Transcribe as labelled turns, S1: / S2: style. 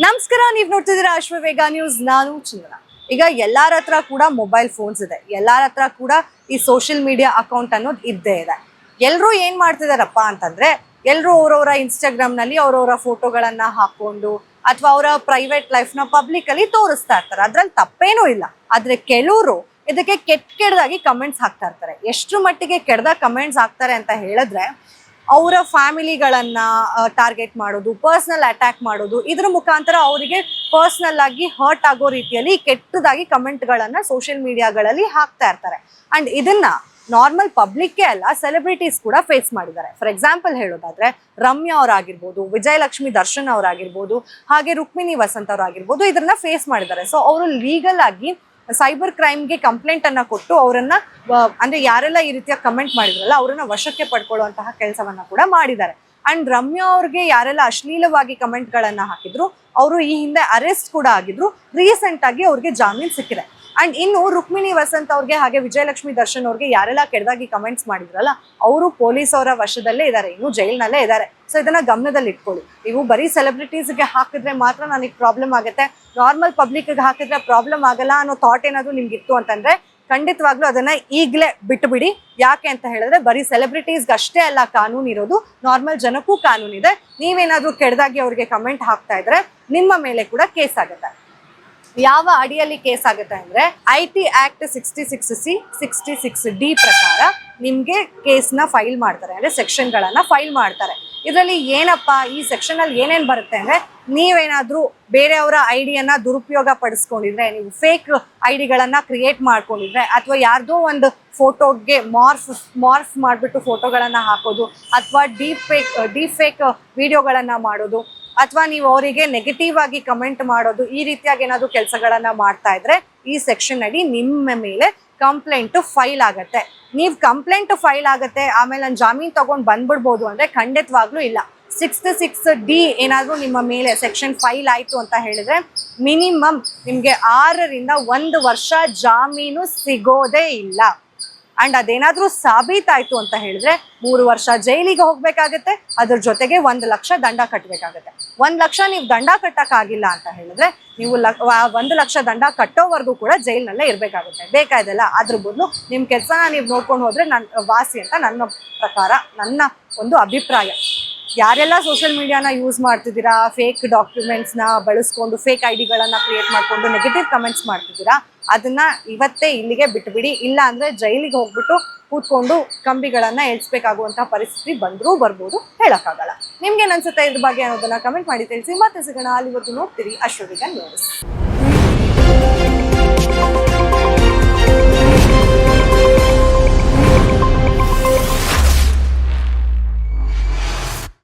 S1: ನಮಸ್ಕಾರ, ನೀವು ನೋಡ್ತಿದ್ದೀರಾ ಅಶ್ವವೇಗ ನ್ಯೂಸ್. ನಾನು ಚಂದನ. ಈಗ ಎಲ್ಲಾರ ಹತ್ರ ಕೂಡ ಮೊಬೈಲ್ ಫೋನ್ಸ್ ಇದೆ, ಎಲ್ಲಾರ ಹತ್ರ ಕೂಡ ಈ ಸೋಷಿಯಲ್ ಮೀಡಿಯಾ ಅಕೌಂಟ್ ಅನ್ನೋದು ಇದ್ದೇ ಇದೆ. ಎಲ್ಲರೂ ಏನ್ ಮಾಡ್ತಿದಾರಪ್ಪ ಅಂತಂದ್ರೆ, ಎಲ್ಲರೂ ಅವರವರ ಇನ್ಸ್ಟಾಗ್ರಾಮ್ ನಲ್ಲಿ ಅವರವರ ಫೋಟೋಗಳನ್ನ ಹಾಕೊಂಡು ಅಥವಾ ಅವರ ಪ್ರೈವೇಟ್ ಲೈಫ್ ನ ಪಬ್ಲಿಕ್ ಅಲ್ಲಿ ತೋರಿಸ್ತಾ ಇರ್ತಾರೆ. ಅದ್ರಲ್ಲಿ ತಪ್ಪೇನೂ ಇಲ್ಲ. ಆದ್ರೆ ಕೆಲವರು ಇದಕ್ಕೆ ಕೆಟ್ಟದಾಗಿ ಕಮೆಂಟ್ಸ್ ಹಾಕ್ತಾ ಇರ್ತಾರೆ. ಎಷ್ಟು ಮಟ್ಟಿಗೆ ಕೆಟ್ಟದಾಗ ಕಮೆಂಟ್ಸ್ ಹಾಕ್ತಾರೆ ಅಂತ ಹೇಳಿದ್ರೆ, ಅವರ ಫ್ಯಾಮಿಲಿಗಳನ್ನ ಟಾರ್ಗೆಟ್ ಮಾಡೋದು, ಪರ್ಸನಲ್ ಅಟ್ಯಾಕ್ ಮಾಡೋದು, ಇದ್ರ ಮುಖಾಂತರ ಅವರಿಗೆ ಪರ್ಸನಲ್ ಆಗಿ ಹರ್ಟ್ ಆಗೋ ರೀತಿಯಲ್ಲಿ ಕೆಟ್ಟದಾಗಿ ಕಮೆಂಟ್ಗಳನ್ನ ಸೋಷಿಯಲ್ ಮೀಡಿಯಾಗಳಲ್ಲಿ ಹಾಕ್ತಾ ಇರ್ತಾರೆ. ಅಂಡ್ ಇದನ್ನ ನಾರ್ಮಲ್ ಪಬ್ಲಿಕ್ಗೆ ಅಲ್ಲ, ಸೆಲೆಬ್ರಿಟೀಸ್ ಕೂಡ ಫೇಸ್ ಮಾಡಿದ್ದಾರೆ. ಫಾರ್ ಎಕ್ಸಾಂಪಲ್ ಹೇಳೋದಾದ್ರೆ, ರಮ್ಯಾ ಅವರಾಗಿರ್ಬೋದು, ವಿಜಯಲಕ್ಷ್ಮಿ ದರ್ಶನ್ ಅವರಾಗಿರ್ಬೋದು, ಹಾಗೆ ರುಕ್ಮಿಣಿ ವಸಂತ್ ಅವರಾಗಿರ್ಬೋದು, ಇದನ್ನ ಫೇಸ್ ಮಾಡಿದ್ದಾರೆ. ಸೊ ಅವರು ಲೀಗಲ್ ಆಗಿ ಸೈಬರ್ ಕ್ರೈಮ್ಗೆ ಕಂಪ್ಲೇಂಟ್ ಅನ್ನ ಕೊಟ್ಟು ಅವರನ್ನ, ಅಂದ್ರೆ ಯಾರೆಲ್ಲ ಈ ರೀತಿಯ ಕಮೆಂಟ್ ಮಾಡಿದ್ರಲ್ಲ ಅವರನ್ನ ವಶಕ್ಕೆ ಪಡ್ಕೊಳ್ಳುವಂತಹ ಕೆಲಸವನ್ನ ಕೂಡ ಮಾಡಿದ್ದಾರೆ. ಅಂಡ್ ರಮ್ಯಾ ಅವ್ರಿಗೆ ಯಾರೆಲ್ಲ ಅಶ್ಲೀಲವಾಗಿ ಕಮೆಂಟ್ ಗಳನ್ನ ಹಾಕಿದ್ರು, ಅವರು ಈ ಹಿಂದೆ ಅರೆಸ್ಟ್ ಕೂಡ ಆಗಿದ್ರು. ರೀಸೆಂಟ್ ಆಗಿ ಅವ್ರಿಗೆ ಜಾಮೀನ್ ಸಿಕ್ಕಿದೆ. ಅಂಡ್ ಇನ್ನು ರುಕ್ಮಿಣಿ ವಸಂತ್ ಅವ್ರಿಗೆ ಹಾಗೆ ವಿಜಯಲಕ್ಷ್ಮಿ ದರ್ಶನ್ ಅವ್ರಿಗೆ ಯಾರೆಲ್ಲ ಕೆಟ್ಟದಾಗಿ ಕಮೆಂಟ್ಸ್ ಮಾಡಿದ್ರಲ್ಲ, ಅವರು ಪೊಲೀಸ್ ಅವರ ವಶದಲ್ಲೇ ಇದ್ದಾರೆ, ಇನ್ನು ಜೈಲ್ನಲ್ಲೇ ಇದ್ದಾರೆ. ಸೊ ಇದನ್ನ ಗಮನದಲ್ಲಿ ಇಟ್ಕೊಳ್ಳಿ. ನೀವು ಬರೀ ಸೆಲೆಬ್ರಿಟೀಸ್ಗೆ ಹಾಕಿದ್ರೆ ಮಾತ್ರ ನನಗೆ ಪ್ರಾಬ್ಲಮ್ ಆಗುತ್ತೆ, ನಾರ್ಮಲ್ ಪಬ್ಲಿಕ್ಗೆ ಹಾಕಿದ್ರೆ ಪ್ರಾಬ್ಲಮ್ ಆಗಲ್ಲ ಅನ್ನೋ ಥಾಟ್ ಏನಾದ್ರು ನಿಮ್ಗೆ ಇತ್ತು ಅಂತಂದ್ರೆ ಖಂಡಿತವಾಗ್ಲೂ ಅದನ್ನ ಈಗಲೇ ಬಿಟ್ಟುಬಿಡಿ. ಯಾಕೆ ಅಂತ ಹೇಳಿದ್ರೆ, ಬರೀ ಸೆಲೆಬ್ರಿಟೀಸ್ಗೆ ಅಷ್ಟೇ ಅಲ್ಲ ಕಾನೂನು ಇರೋದು, ನಾರ್ಮಲ್ ಜನಕ್ಕೂ ಕಾನೂನಿದೆ. ನೀವೇನಾದ್ರೂ ಕೆಟ್ಟದಾಗಿ ಅವ್ರಿಗೆ ಕಮೆಂಟ್ ಹಾಕ್ತಾ ಇದ್ರೆ ನಿಮ್ಮ ಮೇಲೆ ಕೂಡ ಕೇಸ್ ಆಗುತ್ತೆ. ಯಾವ ಅಡಿಯಲ್ಲಿ ಕೇಸ್ ಆಗುತ್ತೆ ಅಂದ್ರೆ, IT ಆಕ್ಟ್ 66C 66D ಪ್ರಕಾರ ನಿಮ್ಗೆ ಕೇಸ್ನ ಫೈಲ್ ಮಾಡ್ತಾರೆ, ಅಂದ್ರೆ ಸೆಕ್ಷನ್ ಗಳನ್ನ ಫೈಲ್ ಮಾಡ್ತಾರೆ. ಇದರಲ್ಲಿ ಏನಪ್ಪ, ಈ ಸೆಕ್ಷನ್ ಅಲ್ಲಿ ಏನೇನ್ ಬರುತ್ತೆ ಅಂದ್ರೆ, ನೀವೇನಾದ್ರೂ ಬೇರೆಯವರ ಐಡಿಯನ್ನ ದುರುಪಯೋಗ ಪಡಿಸ್ಕೊಂಡಿದ್ರೆ, ನೀವು ಫೇಕ್ ಐಡಿಗಳನ್ನ ಕ್ರಿಯೇಟ್ ಮಾಡ್ಕೊಂಡಿದ್ರೆ, ಅಥವಾ ಯಾರ್ದೋ ಒಂದು ಫೋಟೋಗೆ ಮಾರ್ಫ್ ಮಾಡ್ಬಿಟ್ಟು ಫೋಟೋಗಳನ್ನ ಹಾಕೋದು, ಅಥವಾ ಡೀಪ್ ಫೇಕ್ ವಿಡಿಯೋಗಳನ್ನ ಮಾಡೋದು, ಅಥವಾ ನೀವು ಅವರಿಗೆ ನೆಗೆಟಿವ್ ಆಗಿ ಕಮೆಂಟ್ ಮಾಡೋದು, ಈ ರೀತಿಯಾಗಿ ಏನಾದ್ರು ಕೆಲಸಗಳನ್ನ ಮಾಡ್ತಾ ಇದ್ರೆ ಈ ಸೆಕ್ಷನ್ ಅಡಿ ನಿಮ್ಮ ಮೇಲೆ ಕಂಪ್ಲೇಂಟ್ ಫೈಲ್ ಆಗತ್ತೆ. ನೀವು ಕಂಪ್ಲೇಂಟ್ ಫೈಲ್ ಆಗತ್ತೆ, ಆಮೇಲೆ ನಾನು ಜಾಮೀನ್ ತಗೊಂಡು ಬಂದ್ಬಿಡ್ಬೋದು ಅಂದ್ರೆ ಖಂಡಿತವಾಗ್ಲೂ ಇಲ್ಲ. 66D ಏನಾದ್ರೂ ನಿಮ್ಮ ಮೇಲೆ ಸೆಕ್ಷನ್ ಫೈಲ್ ಆಯ್ತು ಅಂತ ಹೇಳಿದ್ರೆ ಮಿನಿಮಮ್ ನಿಮ್ಗೆ 6 ರಿಂದ 1 ವರ್ಷ ಜಾಮೀನು ಸಿಗೋದೇ ಇಲ್ಲ. ಅಂಡ್ ಅದೇನಾದ್ರೂ ಸಾಬೀತಾಯ್ತು ಅಂತ ಹೇಳಿದ್ರೆ 3 ವರ್ಷ ಜೈಲಿಗೆ ಹೋಗ್ಬೇಕಾಗತ್ತೆ. ಅದ್ರ ಜೊತೆಗೆ 1 ಲಕ್ಷ ದಂಡ ಕಟ್ಟಬೇಕಾಗತ್ತೆ. 1 ಲಕ್ಷ ನೀವು ದಂಡ ಕಟ್ಟಕ್ಕಾಗಿಲ್ಲ ಅಂತ ಹೇಳಿದ್ರೆ ನೀವು 1 ಲಕ್ಷ ದಂಡ ಕಟ್ಟೋವರೆಗೂ ಕೂಡ ಜೈಲ್ನಲ್ಲೇ ಇರ್ಬೇಕಾಗುತ್ತೆ. ಬೇಕಾಯ್ದಲ್ಲ, ಅದ್ರ ಬದಲು ನಿಮ್ ಕೆಲ್ಸನ ನೀವು ನೋಡ್ಕೊಂಡು ಹೋದ್ರೆ ವಾಸಿ ಅಂತ ನನ್ನ ಪ್ರಕಾರ, ನನ್ನ ಒಂದು ಅಭಿಪ್ರಾಯ. ಯಾರೆಲ್ಲ ಸೋಷಿಯಲ್ ಮೀಡಿಯಾನ ಯೂಸ್ ಮಾಡ್ತಿದ್ದೀರಾ, ಫೇಕ್ ಡಾಕ್ಯುಮೆಂಟ್ಸ್ನ ಬಳಸ್ಕೊಂಡು ಫೇಕ್ ಐಡಿಗಳನ್ನ ಕ್ರಿಯೇಟ್ ಮಾಡ್ಕೊಂಡು ನೆಗೆಟಿವ್ ಕಮೆಂಟ್ಸ್ ಮಾಡ್ತಿದ್ದೀರಾ, ಅದನ್ನ ಇವತ್ತೇ ಇಲ್ಲಿಗೆ ಬಿಟ್ಬಿಡಿ. ಇಲ್ಲ ಅಂದ್ರೆ ಜೈಲಿಗೆ ಹೋಗ್ಬಿಟ್ಟು ಕೂತ್ಕೊಂಡು ಕಂಬಿಗಳನ್ನ ಎಳ್ಸ್ಬೇಕಾಗುವಂತಹ ಪರಿಸ್ಥಿತಿ ಬಂದ್ರೂ ಬರ್ಬೋದು, ಹೇಳಕ್ಕಾಗಲ್ಲ. ನಿಮ್ಗೆ ಅನ್ಸುತ್ತೆ ಇದ್ರ ಬಗ್ಗೆ ಅನ್ನೋದನ್ನ ಕಮೆಂಟ್ ಮಾಡಿ ತಿಳಿಸಿ. ಮತ್ತೆ ಸಿಗೋಣ. ಅಲ್ಲಿವರೆಗೂ ನೋಡ್ತೀರಿ ಅಶ್ವವೇಗ ನ್ಯೂಸ್.